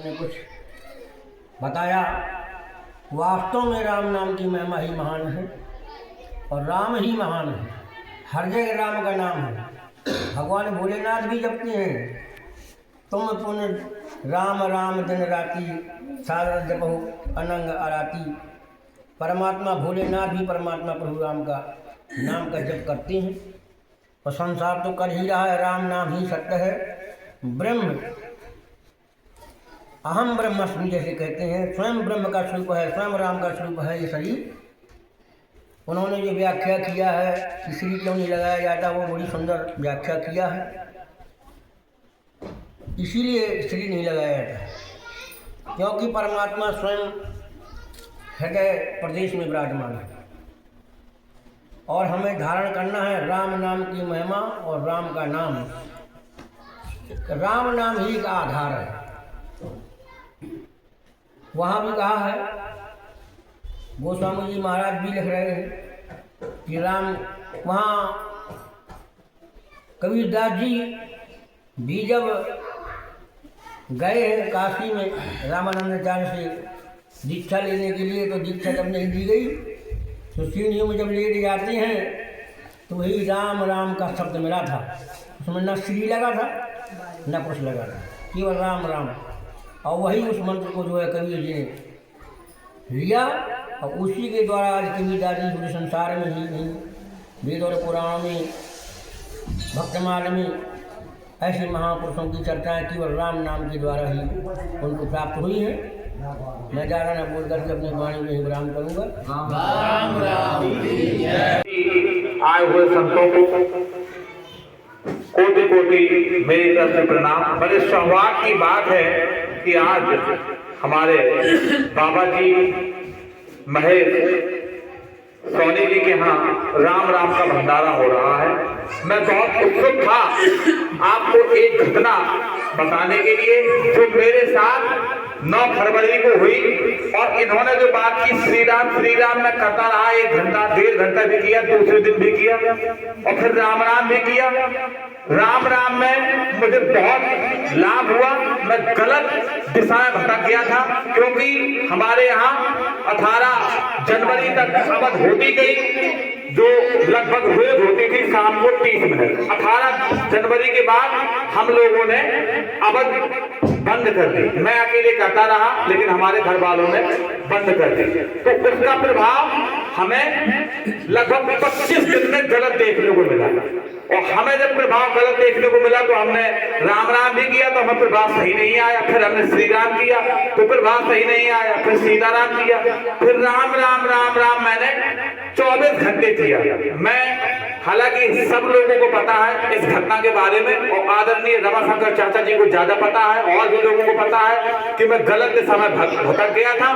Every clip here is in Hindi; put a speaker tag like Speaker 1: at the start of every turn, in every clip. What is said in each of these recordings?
Speaker 1: ने कुछ बताया। वास्तव में राम नाम की महिमा ही महान है और राम ही महान है। हर जगह राम का नाम है। भगवान भोलेनाथ भी जपते हैं, तुम पुण्य राम राम दिन राति सागर जपहु अनंग आराती। परमात्मा भोलेनाथ भी परमात्मा प्रभु राम का नाम का जप करते हैं और संसार तो कर ही रहा है। राम नाम ही सत्य है। ब्रह्म अहम ब्रह्मास्मि जैसे कहते हैं, स्वयं ब्रह्म का स्वरूप है, स्वयं राम का स्वरूप है ये शरीर। उन्होंने जो व्याख्या किया है कि श्री क्यों नहीं लगाया जाता, वो बड़ी सुंदर व्याख्या किया है। इसीलिए श्री नहीं लगाया जाता क्योंकि परमात्मा स्वयं हृदय प्रदेश में विराजमान है और हमें धारण करना है राम नाम की महिमा और राम का नाम। राम नाम ही का आधार है। वहाँ भी कहा है, गोस्वामी जी महाराज भी लिख रहे हैं कि राम, वहाँ कबीरदास जी भी जब गए हैं काशी में रामानंदाचार्य से दीक्षा लेने के लिए, तो दीक्षा जब नहीं दी गई तो सीढ़ियों में जब लेट जाते हैं तो वही राम राम का शब्द मिला था। उसमें न श्री लगा था न कुछ लगा था, केवल राम राम। और वही उस मंत्र को जो है कबीर जी ने लिया और उसी के द्वारा आज कबीरदास जी पूरे संसार में ही वेद और पुराण में भक्तमाल में ऐसे महापुरुषों की चर्चाएं केवल राम नाम के द्वारा ही उनको प्राप्त हुई है। मैं ज़्यादा न बोल करके अपनी वाणी में ही विराम करूँगा।
Speaker 2: राम राम आए हुए संतों को कोटि कोटि मेरी तरफ से प्रणाम। बड़े सौभाग्य की बात है कि आज हमारे बाबा जी महेश सोनी जी के यहाँ राम राम का भंडारा हो रहा है। मैं बहुत उत्सुक था आपको एक घटना बताने के लिए जो मेरे साथ 9 फरवरी को हुई और इन्होंने जो बात की श्री राम मैं करता रहा। 1 घंटा 1.5 घंटा भी किया, दूसरे दिन भी किया और फिर राम राम भी किया। राम राम में मुझे बहुत लाभ हुआ। मैं गलत दिशा में भटक गया था क्योंकि हमारे यहाँ 18 जनवरी तक अवध होती गई जो लगभग रोज होती थी शाम को 30 मिनट। 18 जनवरी के बाद हम लोगों ने अवध बंद कर दी। मैं अकेले करता रहा लेकिन हमारे घर वालों ने बंद कर दी। तो उसका प्रभाव हमें लगभग 25 दिन में गलत देखने को मिला और हमें जब प्रभाव गलत देखने को मिला तो हमने राम राम भी किया तो हमें प्रभाव सही नहीं आया। फिर हमने श्री राम किया तो प्रभाव सही नहीं आया। फिर सीताराम किया, फिर राम राम राम राम मैंने 24 घंटे किया। मैं हालांकि सब लोगों को पता है इस घटना के बारे में और आदरणीय रमाशंकर चाचा जी को ज्यादा पता है और भी लोगों को पता है कि मैं गलत दिशा में भटक गया था।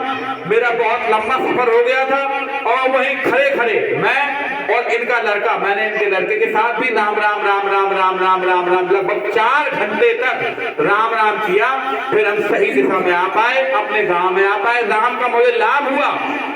Speaker 2: मेरा बहुत लंबा सफर हो गया था और वहीं खड़े खड़े मैं और इनका लड़का, मैंने इनके लड़के के साथ भी राम राम राम राम राम राम राम राम लगभग 4 घंटे तक राम राम किया। फिर हम सही दिशा में आ पाए, अपने गांव में आ पाए। राम का मुझे लाभ हुआ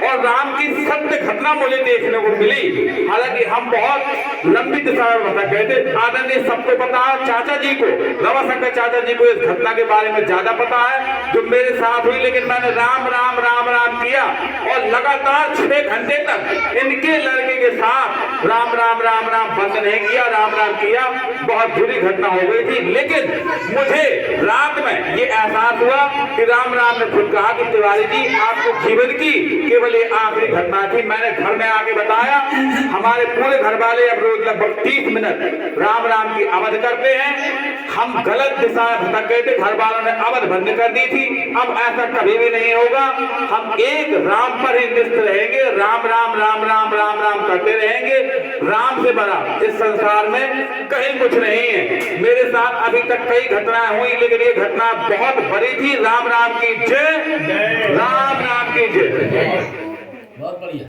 Speaker 2: और राम की सत्य घटना मुझे देखने को मिली। हालांकि हम बहुत लंबी दिशा में भटक गए थे। आदरणीय सबको पता है, चाचा जी को, रमाशंकर चाचा जी को इस घटना के बारे में ज्यादा पता है जो मेरे साथ हुई। लेकिन मैंने राम राम राम राम किया और लगातार 6 घंटे तक इनके लड़के के साथ राम राम राम राम बंद नहीं किया, राम राम किया। बहुत बुरी घटना हो गई थी लेकिन मुझे रात में ये एहसास हुआ कि राम राम ने खुद कहा कि तिवारी जी आपको जीवन की केवल ये आखिरी घटना थी। मैंने घर में आके बताया, हमारे पूरे घर वाले अब रोज लगभग 30 मिनट राम राम की अवध करते हैं। हम गलत दिशा में भटक गए थे, घर वालों ने अवध बंद कर दी थी। अब ऐसा कभी भी नहीं होगा। हम एक राम पर ही निष्ठ रहेंगे, राम राम राम राम राम राम करते रहेंगे। राम से बड़ा इस संसार में कहीं कुछ नहीं है। मेरे साथ अभी तक कई घटनाएं हुई लेकिन ये घटना बहुत बड़ी थी। राम राम की जय, राम राम की जय। बहुत बढ़िया।